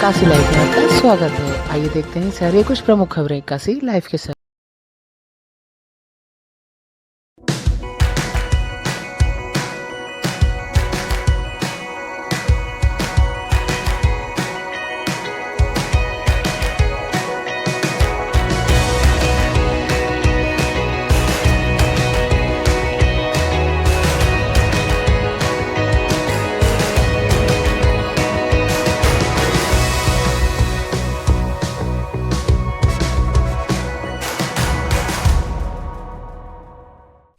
Kashi live में आपका स्वागत है। आइए देखते हैं शहर के कुछ प्रमुख खबरें काशी लाइव के साथ।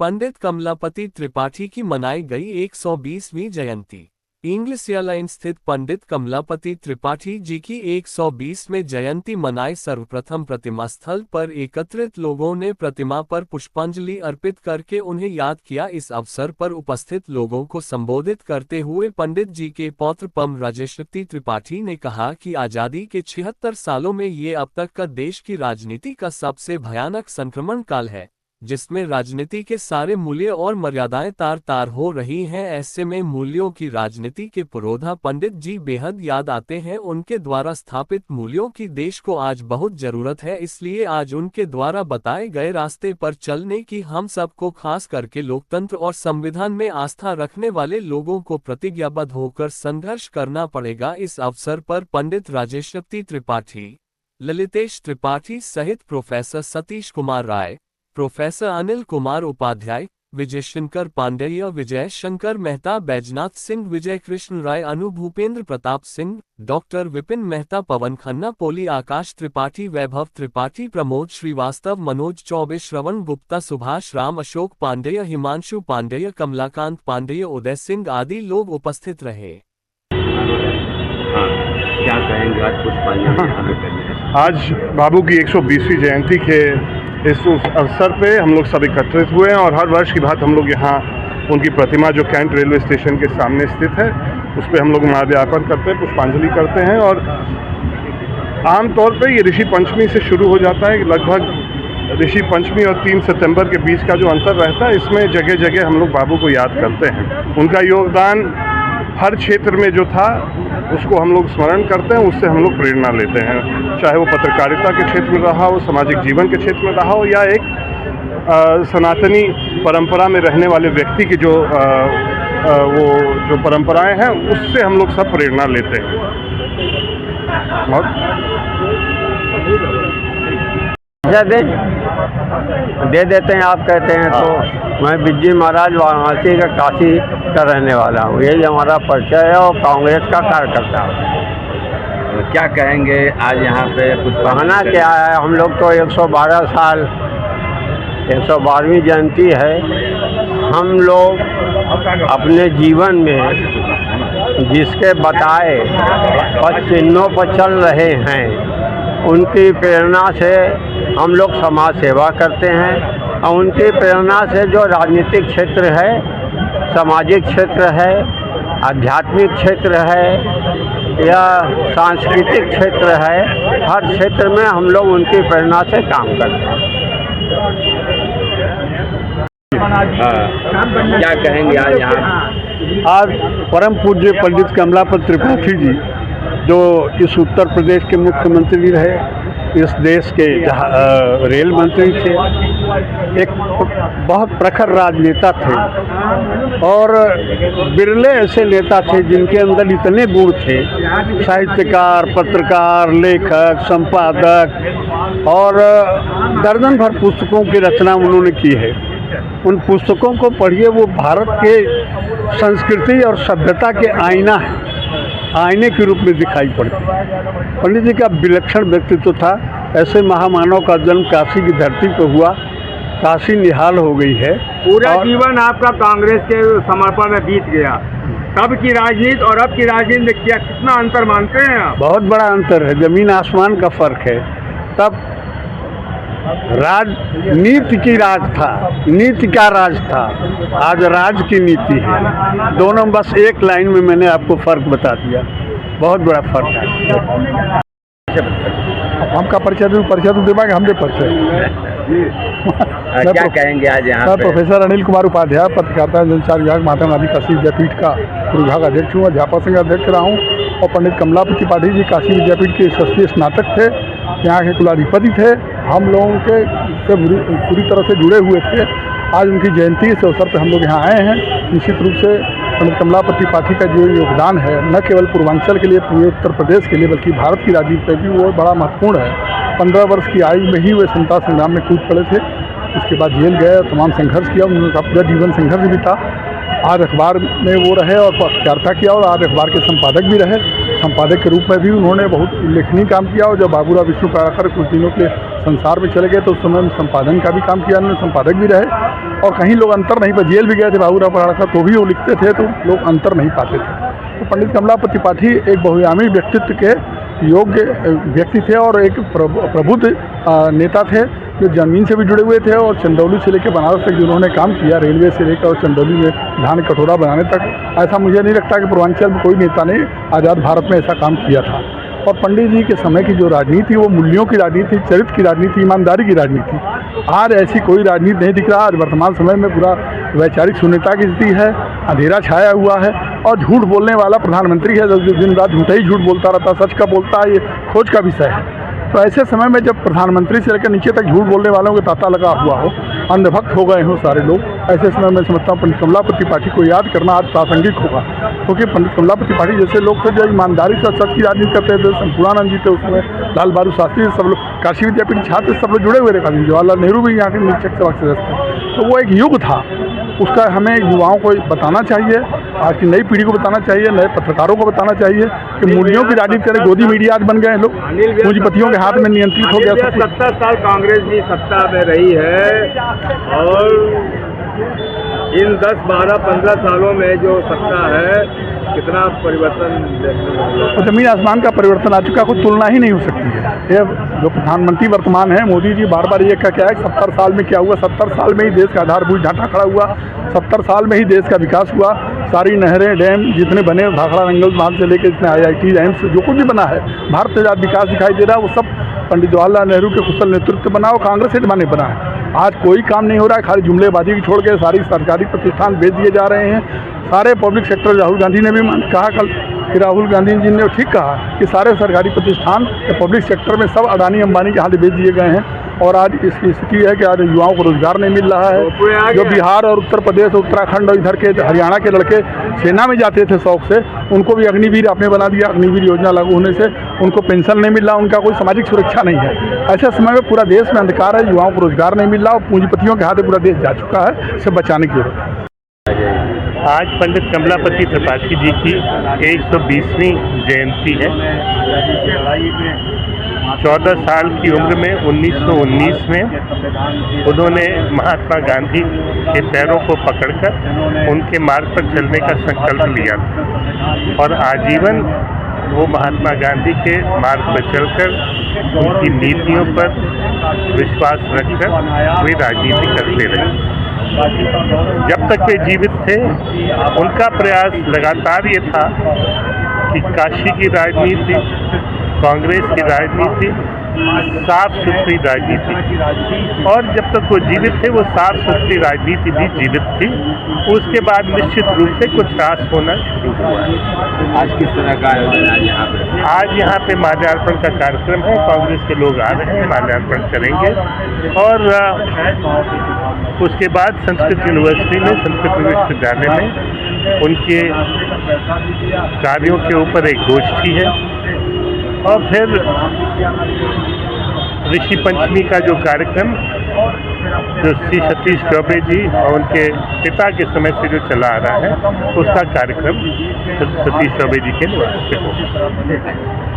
पंडित कमलापति त्रिपाठी की मनाई गई 120वीं जयंती। इंग्लिश एयरलाइन स्थित पंडित कमलापति त्रिपाठी जी की 120वें जयंती मनाई। सर्वप्रथम प्रतिमा स्थल पर एकत्रित लोगों ने प्रतिमा पर पुष्पांजलि अर्पित करके उन्हें याद किया। इस अवसर पर उपस्थित लोगों को संबोधित करते हुए पंडित जी के पौत्र पम राजेशक्ति त्रिपाठी ने कहा कि आजादी के 76 सालों में ये अब तक का देश की राजनीति का सबसे भयानक संक्रमण काल है, जिसमें राजनीति के सारे मूल्य और मर्यादाएं तार तार हो रही हैं। ऐसे में मूल्यों की राजनीति के पुरोधा पंडित जी बेहद याद आते हैं। उनके द्वारा स्थापित मूल्यों की देश को आज बहुत जरूरत है, इसलिए आज उनके द्वारा बताए गए रास्ते पर चलने की हम सबको, खास करके लोकतंत्र और संविधान में आस्था रखने वाले लोगों को प्रतिज्ञाबद्ध होकर संघर्ष करना पड़ेगा। इस अवसर पर पंडित राजेशक्ति त्रिपाठी, ललितेश त्रिपाठी सहित प्रोफेसर सतीश कुमार राय, प्रोफेसर अनिल कुमार उपाध्याय, विजय शंकर पांडेय, विजय शंकर मेहता, बैजनाथ सिंह, विजय कृष्ण राय, अनु भूपेंद्र प्रताप सिंह, डॉक्टर विपिन मेहता, पवन खन्ना, पोली, आकाश त्रिपाठी, वैभव त्रिपाठी, प्रमोद श्रीवास्तव, मनोज चौबे, श्रवण गुप्ता, सुभाष राम, अशोक पांडेय, हिमांशु पांडेय, कमलाकांत पांडेय, उदय सिंह आदि लोग उपस्थित रहे। क्या कहेंगे आज पुष्पांजलि? आज बाबू की 120वीं जयंती के इस अवसर पे हम लोग सब एकत्रित हुए हैं और हर वर्ष की बात हम लोग यहाँ उनकी प्रतिमा जो कैंट रेलवे स्टेशन के सामने स्थित है उस पर हम लोग माल्यार्पण करते हैं, पुष्पांजलि करते हैं। और आमतौर पे ये ऋषि पंचमी से शुरू हो जाता है। लगभग ऋषि पंचमी और 3 सितंबर के बीच का जो अंतर रहता है, इसमें जगह जगह हम लोग बाबू को याद करते हैं। उनका योगदान हर क्षेत्र में जो था उसको हम लोग स्मरण करते हैं, उससे हम लोग प्रेरणा लेते हैं, चाहे वो पत्रकारिता के क्षेत्र में रहा हो, सामाजिक जीवन के क्षेत्र में रहा हो, या एक सनातनी परंपरा में रहने वाले व्यक्ति की जो वो जो परंपराएं हैं उससे हम लोग सब प्रेरणा लेते हैं। दे देते हैं, आप कहते हैं तो मैं बिज्जी महाराज वाराणसी का काशी का रहने वाला हूँ। यही हमारा परिचय है और कांग्रेस का कार्यकर्ता हूँ। क्या कहेंगे आज यहाँ पे कुछ कहना क्या है, हम लोग तो 112 साल 112वीं जयंती है। हम लोग अपने जीवन में जिसके बताए और चिन्हों पर चल रहे हैं, उनकी प्रेरणा से हम लोग समाज सेवा करते हैं और उनकी प्रेरणा से जो राजनीतिक क्षेत्र है, सामाजिक क्षेत्र है, आध्यात्मिक क्षेत्र है या सांस्कृतिक क्षेत्र है, हर क्षेत्र में हम लोग उनकी प्रेरणा से काम करते हैं। क्या कहेंगे आज यहाँ? आज परम पूज्य पंडित कमलापति त्रिपाठी जी, जो इस उत्तर प्रदेश के मुख्यमंत्री रहे, इस देश के रेल मंत्री थे, एक बहुत प्रखर राजनेता थे और बिरले ऐसे नेता थे जिनके अंदर इतने गुण थे, साहित्यकार, पत्रकार, लेखक, संपादक, और दर्जन भर पुस्तकों की रचना उन्होंने की है। उन पुस्तकों को पढ़िए, वो भारत के संस्कृति और सभ्यता के आईने के रूप में दिखाई पड़ती। पंडित जी का विलक्षण व्यक्तित्व था। ऐसे महामानव का जन्म काशी की धरती पर हुआ, काशी निहाल हो गई है। पूरा जीवन आपका कांग्रेस के समर्पण में बीत गया। तब की राजनीति और अब की राजनीति में क्या कितना अंतर मानते हैं आप? बहुत बड़ा अंतर है, जमीन आसमान का फर्क है। तब राजनीति की राज था, नीति का राज था, आज राज की नीति है। दोनों बस एक लाइन में मैंने आपको फर्क बता दिया, बहुत बड़ा फर्क है। हमका परिचय दे पाएंगे, हमने परिचय क्या कहेंगे आज यहाँ मैं पे? प्रोफेसर अनिल कुमार उपाध्याय, पत्रकारिता एवं संचार विभाग, महात्मा गांधी काशी विद्यापीठ का विभाग अध्यक्ष हूँ, अध्यापक संघ अध्यक्ष रहा हूँ। और पंडित कमलापति त्रिपाठी जी काशी विद्यापीठ के यशस्वी स्नातक थे, यहाँ के कुलाधिपति थे, हम लोगों के से पूरी तरह से जुड़े हुए थे। आज उनकी जयंती इस अवसर पर हम लोग यहाँ आए हैं। निश्चित रूप से पंडित कमलापति त्रिपाठी का जो योगदान है, न केवल पूर्वांचल के लिए, पूरे उत्तर प्रदेश के लिए, बल्कि भारत की राजनीति में भी वो बड़ा महत्वपूर्ण है। 15 वर्ष की आयु में ही वे स्वतंत्रता संग्राम में कूद पड़े थे। उसके बाद जेल गए और तमाम संघर्ष किया, उनका पूरा जीवन संघर्ष भी था। आज अखबार में वो रहे और पत्रकारिता किया, और आज अखबार के संपादक भी रहे। संपादक के रूप में भी उन्होंने बहुत उल्लेखनीय काम किया। और जब बाबूराव विष्णु पराकर कुछ दिनों के लिए संसार में चले गए तो उस समय संपादन का भी काम किया, उन्होंने संपादक भी रहे। और कहीं लोग अंतर नहीं पर जेल भी गए थे बाबूराव पराकर, तो भी वो लिखते थे तो लोग अंतर नहीं पाते थे। तो पंडित कमलापति त्रिपाठी एक बहुआयामी व्यक्तित्व के योग्य व्यक्ति थे और एक प्रबुद्ध नेता थे, जो जमीन से भी जुड़े हुए थे। और चंदौली से लेकर बनारस तक जिन्होंने काम किया, रेलवे से लेकर और चंदौली में धान कटोरा बनाने तक, ऐसा मुझे नहीं लगता कि पूर्वांचल में कोई नेता ने आज़ाद भारत में ऐसा काम किया था। और पंडित जी के समय की जो राजनीति, वो मूल्यों की राजनीति, चरित्र की राजनीति, ईमानदारी की राजनीति। आज ऐसी कोई राजनीति नहीं दिख रहा। आज वर्तमान समय में पूरा वैचारिक शून्यता की स्थिति है, अंधेरा छाया हुआ है और झूठ बोलने वाला प्रधानमंत्री है, जो दिन रात झूठा ही झूठ बोलता रहता, सच का बोलता है, ये खोज का विषय है। तो ऐसे समय में जब प्रधानमंत्री से लेकर नीचे तक झूठ बोलने वालों के तांता लगा हुआ हो, अंधभक्त हो गए हो सारे लोग, ऐसे समय में समझता हूँ पंडित कमलापति त्रिपाठी को याद करना आज प्रासंगिक होगा। क्योंकि पंडित कमलापति त्रिपाठी जैसे लोग थे जो ईमानदारी से सच की राजनीति करते थे। संपूर्णानंद जी थे उसमें, लाल बहादुर शास्त्री, सब लोग काशी विद्यापीठ छात्र सब लोग जुड़े हुए थे। काफी जवाहरलाल नेहरू भी यहाँ के निरीक्षक सभा के सदस्य थे। तो वो एक युग था, उसका हमें युवाओं को बताना चाहिए, आज की नई पीढ़ी को बताना चाहिए, नए पत्रकारों को बताना चाहिए कि मूल्यों की राजनीति करें। गोदी मीडिया आज बन गए हैं लोग, पूंजीपतियों के हाथ में नियंत्रित हो गया। 70 साल कांग्रेस भी सत्ता में रही है और इन 10, 12, 15 सालों में जो सत्ता है, कितना परिवर्तन देखने को मिला। तो जमीन आसमान का परिवर्तन आ चुका, कोई तुलना ही नहीं हो सकती है। ये जो प्रधानमंत्री वर्तमान है मोदी जी, बार बार ये क्या है, 70 साल में क्या हुआ, 70 साल में ही देश का आधारभूत ढांचा खड़ा हुआ, 70 साल में ही देश का विकास हुआ। सारी नहरें, डैम जितने बने, भाखड़ा रंगल बांध से लेकर जितने IIT, एम्स, जो कुछ भी बना है, भारत से ज़्यादा विकास दिखाई दे रहा है, वो सब पंडित जवाहरलाल नेहरू के कुशल नेतृत्व बना और कांग्रेस से बने बना है। आज कोई काम नहीं हो रहा है, खाली जुमलेबाजी की छोड़ के सारी सरकारी प्रतिष्ठान बेच दिए जा रहे हैं। सारे पब्लिक सेक्टर, राहुल गांधी ने भी कहा कल कि राहुल गांधी जी ने ठीक कहा कि सारे सरकारी प्रतिष्ठान पब्लिक सेक्टर में सब अडानी अंबानी के हाथ बेच दिए गए हैं। और आज इसकी स्थिति है कि आज युवाओं को रोजगार नहीं मिल रहा है। जो बिहार और उत्तर प्रदेश, उत्तराखंड और इधर के हरियाणा के लड़के सेना में जाते थे शौक से, उनको भी अग्निवीर आपने बना दिया। अग्निवीर योजना लागू होने से उनको पेंशन नहीं मिल रहा, उनका कोई सामाजिक सुरक्षा नहीं है। ऐसे समय में पूरा देश में अंधकार है, युवाओं को रोजगार नहीं मिल रहा और पूंजीपतियों के हाथ पूरा देश जा चुका है। इसे बचाने की जरूरत है। आज पंडित कमलापति त्रिपाठी जी की 120वीं जयंती है। 14 साल की उम्र में 1919 में उन्होंने महात्मा गांधी के पैरों को पकड़कर उनके मार्ग पर चलने का संकल्प लिया था और आजीवन वो महात्मा गांधी के मार्ग पर चलकर उनकी नीतियों पर विश्वास रखकर वे राजनीति करते रहे। जब तक वे जीवित थे, उनका प्रयास लगातार ये था कि काशी की राजनीति, कांग्रेस की राजनीति साफ सुथरी राजनीति, और जब तक वो जीवित थे वो साफ सुथरी राजनीति भी जीवित थी। उसके बाद निश्चित रूप से कुछ ह्रास होना शुरू हुआ। आज किस तरह का आयोजन है यहाँ पे? आज यहाँ पे माल्यार्पण का कार्यक्रम है। कांग्रेस के लोग आ रहे हैं, माल्यार्पण करेंगे और उसके बाद संस्कृत यूनिवर्सिटी में, संस्कृत विश्वविद्यालय में उनके कार्यों के ऊपर एक गोष्ठी है और फिर ऋषि पंचमी का जो कार्यक्रम जो श्री सतीश चौबे जी और उनके पिता के समय से जो चला आ रहा है, उसका कार्यक्रम सतीश चौबे जी के निवास पे होगा।